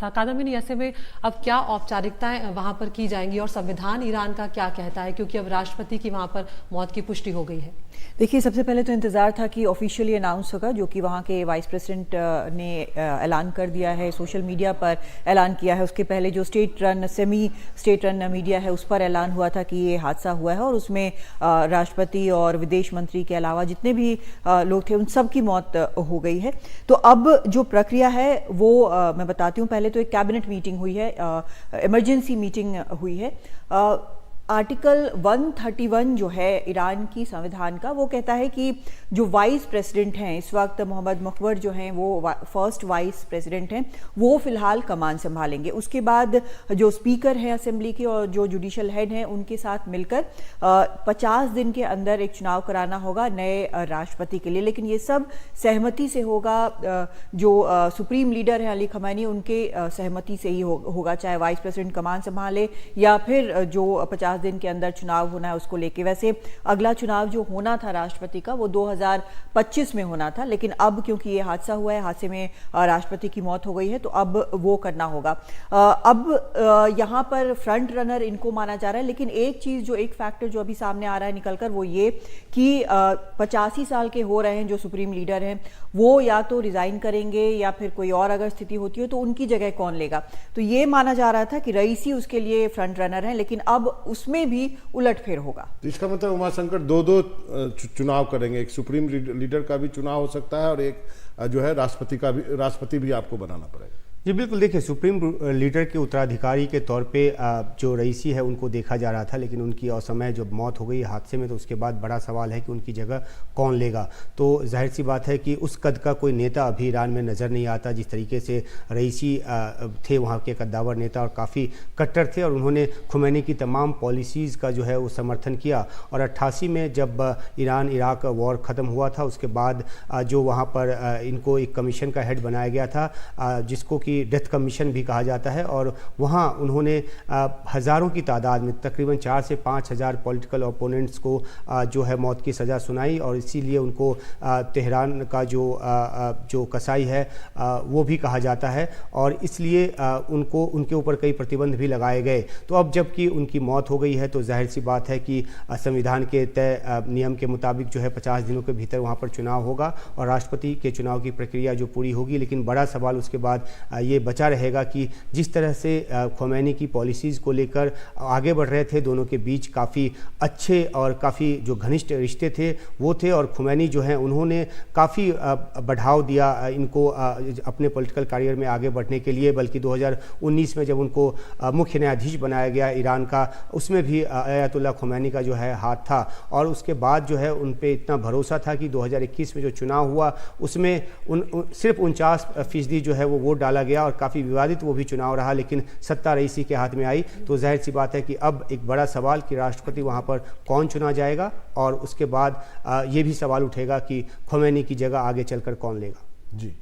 था। कादम्बिनी, ऐसे में अब क्या औपचारिकताएं वहां पर की जाएंगी और संविधान ईरान का क्या कहता है, क्योंकि अब राष्ट्रपति की वहां पर मौत की पुष्टि हो गई है? देखिए, सबसे पहले तो इंतज़ार था कि ऑफिशियली अनाउंस होगा, जो कि वहाँ के वाइस प्रेसिडेंट ने ऐलान कर दिया है, सोशल मीडिया पर ऐलान किया है। उसके पहले जो सेमी स्टेट रन मीडिया है, उस पर ऐलान हुआ था कि ये हादसा हुआ है और उसमें राष्ट्रपति और विदेश मंत्री के अलावा जितने भी लोग थे उन सब की मौत हो गई है। तो अब जो प्रक्रिया है वो मैं बताती हूँ। पहले तो एक कैबिनेट मीटिंग हुई है, इमरजेंसी मीटिंग हुई है। आर्टिकल 131 जो है ईरान की संविधान का, वो कहता है कि जो वाइस प्रेसिडेंट हैं इस वक्त, मोहम्मद मकबर जो हैं वो फर्स्ट वाइस प्रेसिडेंट हैं, वो फिलहाल कमान संभालेंगे। उसके बाद जो स्पीकर हैं असेंबली के और जो जुडिशल हेड हैं उनके साथ मिलकर 50 दिन के अंदर एक चुनाव कराना होगा नए राष्ट्रपति के लिए। लेकिन ये सब सहमति से होगा, जो सुप्रीम लीडर हैं अली खमैनी, उनके सहमति से ही होगा, चाहे वाइस प्रेसिडेंट कमान संभाले या फिर जो 50 दिन के अंदर चुनाव होना है उसको लेके। वैसे अगला चुनाव जो होना था राष्ट्रपति का वो 2025 में होना था, लेकिन अब क्योंकि ये हादसा हुआ है, हादसे में राष्ट्रपति की मौत हो गई है, तो अब वो करना होगा। अब यहाँ पर फ्रंट रनर इनको माना जा रहा है। लेकिन एक चीज, जो एक फैक्टर जो अभी सामने आ रहा है निकलकर, वो ये कि 85 साल के हो रहे हैं जो सुप्रीम लीडर हैं, वो या तो रिजाइन करेंगे या फिर कोई और अगर स्थिति होती है तो उनकी जगह कौन लेगा। तो ये माना जा रहा था कि रईसी उसके लिए फ्रंट रनर है, लेकिन अब उसमें भी उलटफेर होगा। तो इसका मतलब उमाशंकर दो चुनाव करेंगे, एक सुप्रीम लीडर का भी चुनाव हो सकता है और एक जो है राष्ट्रपति भी आपको बनाना पड़ेगा। जी बिल्कुल, देखिए सुप्रीम लीडर के उत्तराधिकारी के तौर पे जो रईसी है उनको देखा जा रहा था, लेकिन उनकी असमय जब मौत हो गई हादसे में, तो उसके बाद बड़ा सवाल है कि उनकी जगह कौन लेगा। तो जाहिर सी बात है कि उस कद का कोई नेता अभी ईरान में नज़र नहीं आता जिस तरीके से रईसी थे, वहाँ के कद्दावर नेता और काफ़ी कट्टर थे, और उन्होंने खुमैनी की तमाम पॉलिसीज़ का जो है वो समर्थन किया। और 88 में जब ईरान इराक वॉर ख़त्म हुआ था, उसके बाद जो वहाँ पर इनको एक कमीशन का हेड बनाया गया था, जिसको कि डेथ कमीशन भी कहा जाता है, और वहाँ उन्होंने हज़ारों की तादाद में तकरीबन 4 से 5 हज़ार पॉलिटिकल ओपोनेंट्स को जो है मौत की सज़ा सुनाई। और इसीलिए उनको तेहरान का जो कसाई है वो भी कहा जाता है, और इसलिए उनको उनके ऊपर कई प्रतिबंध भी लगाए गए। तो अब जबकि उनकी मौत हो गई है, तो जाहिर सी बात है कि संविधान के तय नियम के मुताबिक जो है 50 दिनों के भीतर वहाँ पर चुनाव होगा और राष्ट्रपति के चुनाव की प्रक्रिया जो पूरी होगी। लेकिन बड़ा सवाल उसके बाद ये बचा रहेगा कि जिस तरह से खुमैनी की पॉलिसीज़ को लेकर आगे बढ़ रहे थे, दोनों के बीच काफ़ी अच्छे और काफ़ी जो घनिष्ठ रिश्ते थे वो थे, और खुमैनी जो हैं उन्होंने काफ़ी बढ़ाव दिया इनको अपने पॉलिटिकल करियर में आगे बढ़ने के लिए। बल्कि 2019 में जब उनको मुख्य न्यायाधीश बनाया गया ईरान का, उसमें भी अयातुल्लाह खुमैनी का जो है हाथ था, और उसके बाद जो है उन पे इतना भरोसा था कि 2021 में जो चुनाव हुआ उसमें सिर्फ 49% जो है वो वोट डाला गया, और काफ़ी विवादित वो भी चुनाव रहा, लेकिन सत्ता रईसी के हाथ में आई। तो जाहिर सी बात है कि अब एक बड़ा सवाल कि राष्ट्रपति वहाँ पर कौन चुना जाएगा, और उसके बाद ये भी सवाल उठेगा कि खुमैनी की जगह आगे चलकर कौन लेगा। जी।